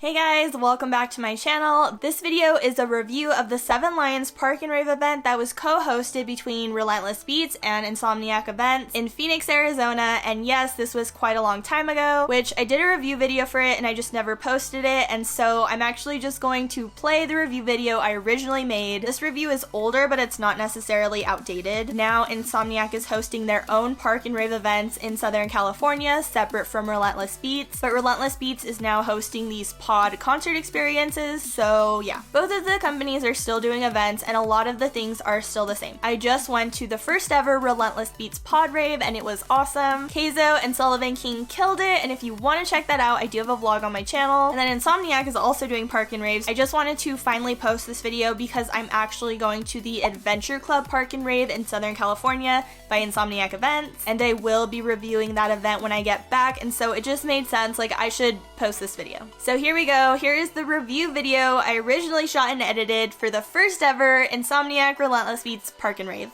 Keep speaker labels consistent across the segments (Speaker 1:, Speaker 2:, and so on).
Speaker 1: Hey guys, welcome back to my channel. This video is a review of the Seven Lions Park and Rave event that was co-hosted between Relentless Beats and Insomniac Events in Phoenix, Arizona. And yes, this was quite a long time ago, which I did a review video for it and I just never posted it. And so I'm actually just going to play the review video I originally made. This review is older, but it's not necessarily outdated. Now Insomniac is hosting their own Park and Rave events in Southern California, separate from Relentless Beats. But Relentless Beats is now hosting these pod concert experiences, so yeah. Both of the companies are still doing events and a lot of the things are still the same. I just went to the first ever Relentless Beats pod rave and it was awesome. Keizo and Sullivan King killed it, and if you want to check that out, I do have a vlog on my channel. And then Insomniac is also doing Park and Raves. I just wanted to finally post this video because I'm actually going to the Adventure Club Park and Rave in Southern California by Insomniac Events, and I will be reviewing that event when I get back, and so it just made sense, like I should post this video. So here we go. Here is the review video I originally shot and edited for the first ever Insomniac Relentless Beats Park and Rave.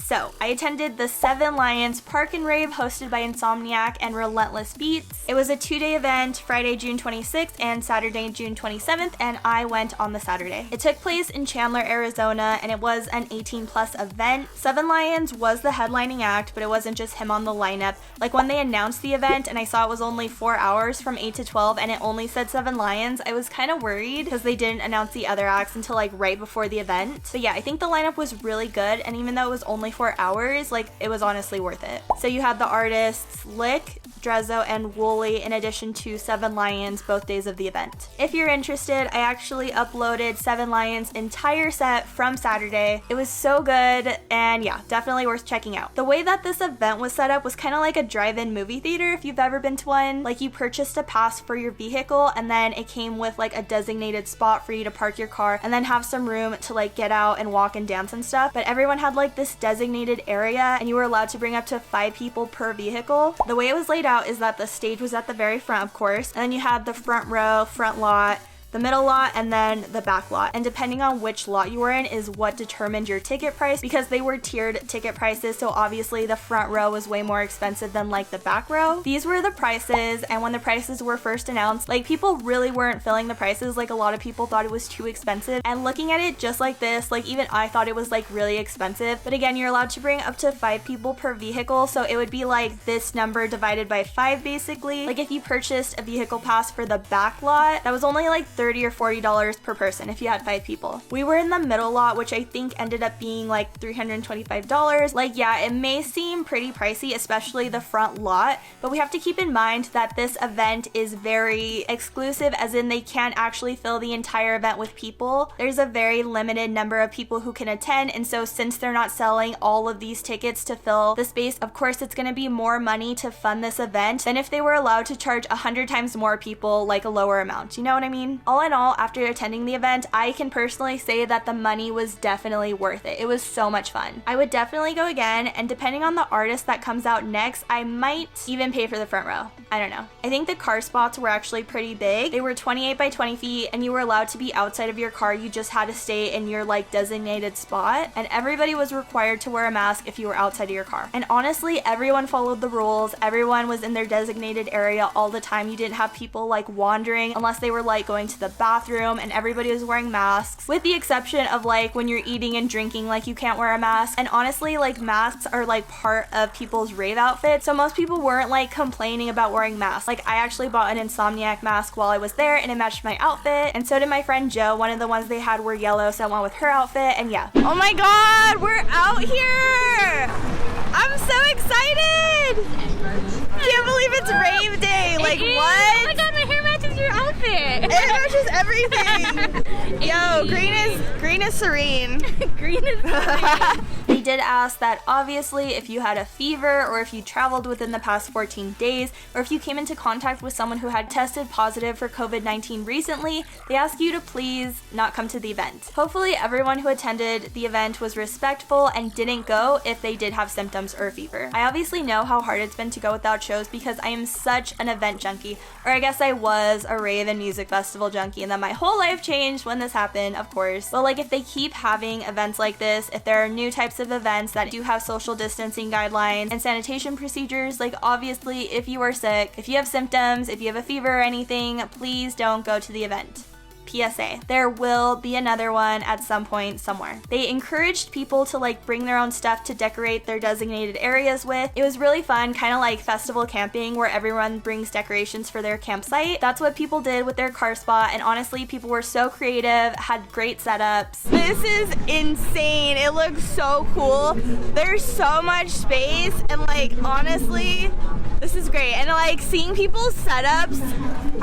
Speaker 1: So, I attended the Seven Lions Park and Rave hosted by Insomniac and Relentless Beats. It was a 2-day event, Friday, June 26th and Saturday, June 27th, and I went on the Saturday. It took place in Chandler, Arizona, and it was an 18+ event. Seven Lions was the headlining act, but it wasn't just him on the lineup. Like when they announced the event and I saw it was only 4 hours from 8 to 12 and it only said Seven Lions, I was kind of worried because they didn't announce the other acts until like right before the event. But yeah, I think the lineup was really good, and even though it was only 4 hours, like it was honestly worth it. So you had the artists Lick, Drezzo, and Wooly in addition to Seven Lions both days of the event. If you're interested, I actually uploaded Seven Lions' entire set from Saturday. It was so good, and yeah, definitely worth checking out. The way that this event was set up was kind of like a drive-in movie theater if you've ever been to one. Like you purchased a pass for your vehicle and then it came with like a designated spot for you to park your car and then have some room to like get out and walk and dance and stuff. But everyone had like this designated area and you were allowed to bring up to 5 people per vehicle. The way it was laid out is that the stage was at the very front, of course, and then you had the front row, front lot, the middle lot, and then the back lot. And depending on which lot you were in is what determined your ticket price, because they were tiered ticket prices, so obviously the front row was way more expensive than like the back row. These were the prices, and when the prices were first announced, like people really weren't filling the prices. Like a lot of people thought it was too expensive, and looking at it just like this, like even I thought it was like really expensive. But again, you're allowed to bring up to 5 people per vehicle, so it would be like this number divided by 5 basically. Like if you purchased a vehicle pass for the back lot, that was only like $30 or $40 per person if you had 5 people. We were in the middle lot, which I think ended up being like $325. Like yeah, it may seem pretty pricey, especially the front lot, but we have to keep in mind that this event is very exclusive, as in they can't actually fill the entire event with people. There's a very limited number of people who can attend, and so since they're not selling all of these tickets to fill the space, of course it's going to be more money to fund this event than if they were allowed to charge 100 times more people like a lower amount. You know what I mean? All in all, after attending the event, I can personally say that the money was definitely worth it. It was so much fun. I would definitely go again, and depending on the artist that comes out next, I might even pay for the front row. I don't know. I think the car spots were actually pretty big. They were 28 by 20 feet, and you were allowed to be outside of your car. You just had to stay in your like designated spot, and everybody was required to wear a mask if you were outside of your car. And honestly, everyone followed the rules. Everyone was in their designated area all the time. You didn't have people like wandering unless they were like going to the bathroom, and everybody was wearing masks, with the exception of like when you're eating and drinking, like you can't wear a mask. And honestly, like masks are like part of people's rave outfits, so most people weren't like complaining about wearing masks. Like I actually bought an Insomniac mask while I was there and it matched my outfit, and so did my friend Jo. One of the ones they had were yellow, so I went with her outfit, and yeah. Oh my god, we're out here! I'm so excited! Can't believe it's rave day. Like what?
Speaker 2: Oh my god, my hair matches your outfit.
Speaker 1: It matches everything. Yo, green is serene.
Speaker 2: Green is serene.
Speaker 1: They did ask that obviously if you had a fever or if you traveled within the past 14 days or if you came into contact with someone who had tested positive for COVID-19 recently, they ask you to please not come to the event. Hopefully everyone who attended the event was respectful and didn't go if they did have symptoms or a fever. I obviously know how hard it's been to go without shows because I am such an event junkie, or I guess I was a rave and music festival junkie, and then my whole life changed when this happened, of course. But like if they keep having events like this, if there are new types of events that do have social distancing guidelines and sanitation procedures, like obviously if you are sick, if you have symptoms, if you have a fever or anything, please don't go to the event. PSA, there will be another one at some point somewhere. They encouraged people to like bring their own stuff to decorate their designated areas with. It was really fun, kind of like festival camping where everyone brings decorations for their campsite. That's what people did with their car spot, and honestly people were so creative, had great setups.
Speaker 3: This is insane. It looks so cool. There's so much space, and like honestly this is great, and like seeing people's setups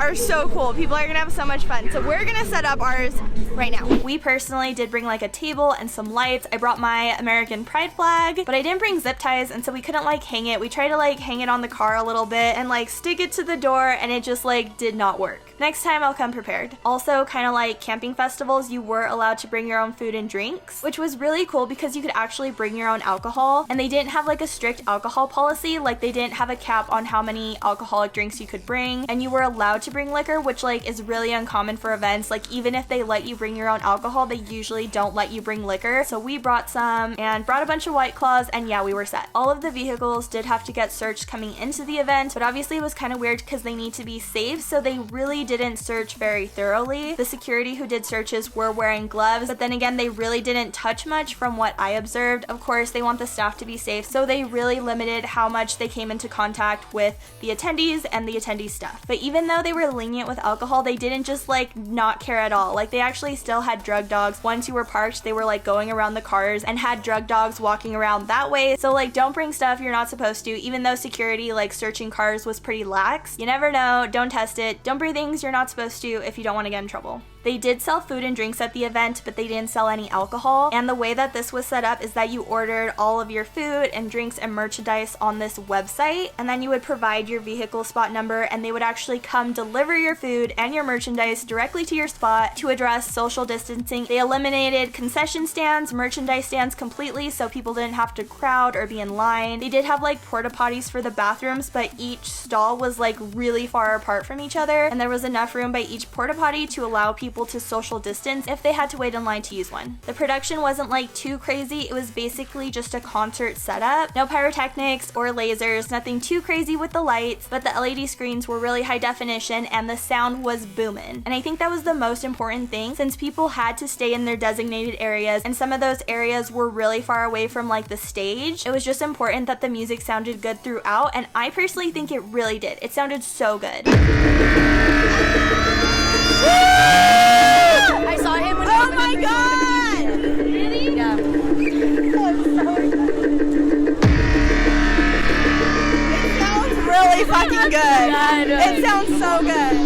Speaker 3: are so cool. People are gonna have so much fun. So we're gonna set up ours right now.
Speaker 1: We personally did bring like a table and some lights. I brought my American Pride flag, but I didn't bring zip ties, and so we couldn't like hang it. We tried to like hang it on the car a little bit and like stick it to the door, and it just like did not work. Next time I'll come prepared. Also, kind of like camping festivals, you were allowed to bring your own food and drinks, which was really cool because you could actually bring your own alcohol, and they didn't have like a strict alcohol policy. Like they didn't have a cap on how many alcoholic drinks you could bring, and you were allowed to bring liquor, which like is really uncommon for events. Like even if they let you bring your own alcohol, they usually don't let you bring liquor. So we brought some and brought a bunch of White Claws, and yeah, we were set. All of the vehicles did have to get searched coming into the event, but obviously it was kind of weird because they need to be safe, so they really didn't search very thoroughly. The security who did searches were wearing gloves, but then again, they really didn't touch much from what I observed. Of course, they want the staff to be safe, so they really limited how much they came into contact with the attendees and the attendee stuff. But even though they were lenient with alcohol, they didn't just like not care at all. Like they actually still had drug dogs. Once you were parked, they were like going around the cars and had drug dogs walking around that way. So like don't bring stuff you're not supposed to, even though security like searching cars was pretty lax. You never know, don't test it. Don't bring things you're not supposed to if you don't want to get in trouble. They did sell food and drinks at the event, but they didn't sell any alcohol. And the way that this was set up is that you ordered all of your food and drinks and merchandise on this website, and then you would provide your vehicle spot number, and they would actually come deliver your food and your merchandise directly to your spot to address social distancing. They eliminated concession stands, merchandise stands completely, so people didn't have to crowd or be in line. They did have like porta potties for the bathrooms, but each stall was like really far apart from each other, and there was enough room by each porta potty to allow people to social distance if they had to wait in line to use one. The production wasn't like too crazy. It was basically just a concert setup. No pyrotechnics or lasers, nothing too crazy with the lights, but the LED screens were really high definition and the sound was booming. And I think that was the most important thing, since people had to stay in their designated areas and some of those areas were really far away from like the stage. It was just important that the music sounded good throughout, and I personally think it really did. It sounded so good.
Speaker 2: I saw him when
Speaker 3: oh my god!
Speaker 2: Really? Yeah.
Speaker 3: It sounds really fucking good.
Speaker 2: Yeah,
Speaker 3: it sounds so good.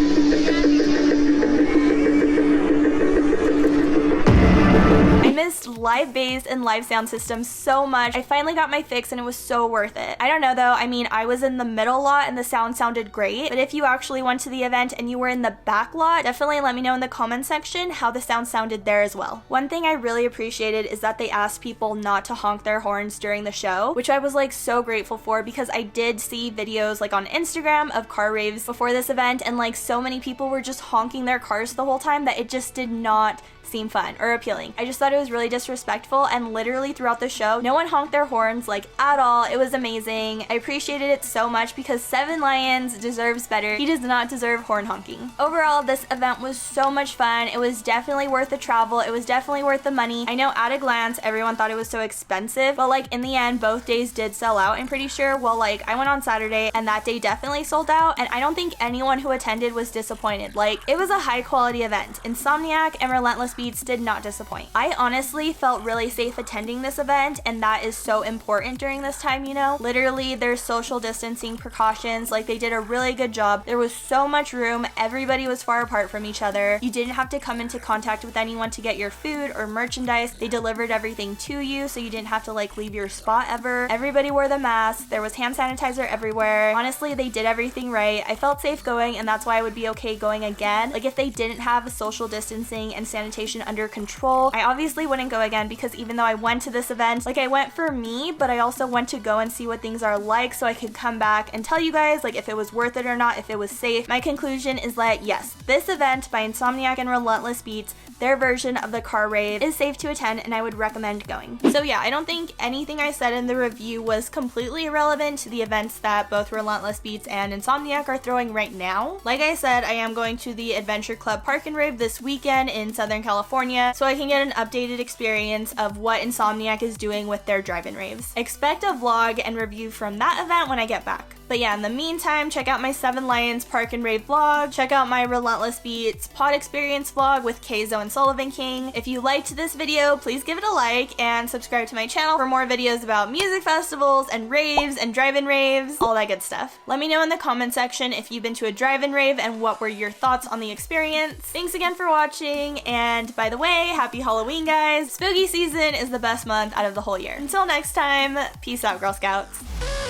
Speaker 1: I missed live bass and live sound systems so much. I finally got my fix and it was so worth it. I don't know though, I mean, I was in the middle lot and the sound sounded great, but if you actually went to the event and you were in the back lot, definitely let me know in the comment section how the sound sounded there as well. One thing I really appreciated is that they asked people not to honk their horns during the show, which I was like so grateful for, because I did see videos like on Instagram of car raves before this event, and like so many people were just honking their cars the whole time that it just did not seem fun or appealing. I just thought it was really disrespectful, and literally throughout the show, no one honked their horns like at all. It was amazing. I appreciated it so much because Seven Lions deserves better. He does not deserve horn honking. Overall, this event was so much fun. It was definitely worth the travel. It was definitely worth the money. I know at a glance, everyone thought it was so expensive, but like in the end, both days did sell out, I'm pretty sure. Well, like I went on Saturday and that day definitely sold out, and I don't think anyone who attended was disappointed. Like it was a high quality event. Insomniac and Relentless Beats did not disappoint. I honestly literally felt really safe attending this event, and that is so important during this time, you know? Literally, there's social distancing precautions. Like, they did a really good job. There was so much room. Everybody was far apart from each other. You didn't have to come into contact with anyone to get your food or merchandise. They delivered everything to you, so you didn't have to like leave your spot ever. Everybody wore the mask. There was hand sanitizer everywhere. Honestly, they did everything right. I felt safe going, and that's why I would be okay going again. Like, if they didn't have social distancing and sanitation under control, I obviously wouldn't go again, because even though I went to this event, like, I went for me, but I also went to go and see what things are like so I could come back and tell you guys like if it was worth it or not, if it was safe. My conclusion is that yes, this event by Insomniac and Relentless Beats, their version of the car rave, is safe to attend, and I would recommend going. So yeah, I don't think anything I said in the review was completely irrelevant to the events that both Relentless Beats and Insomniac are throwing right now. Like I said, I am going to the Adventure Club Park and Rave this weekend in Southern California, so I can get an updated experience of what Insomniac is doing with their drive-in raves. Expect a vlog and review from that event when I get back. But yeah, in the meantime, check out my Seven Lions Park and Rave vlog, check out my Relentless Beats pod experience vlog with Keizo and Sullivan King. If you liked this video, please give it a like and subscribe to my channel for more videos about music festivals and raves and drive-in raves, all that good stuff. Let me know in the comment section if you've been to a drive-in rave and what were your thoughts on the experience. Thanks again for watching, and by the way, happy Halloween, guys. Spooky season is the best month out of the whole year. Until next time, peace out, Girl Scouts.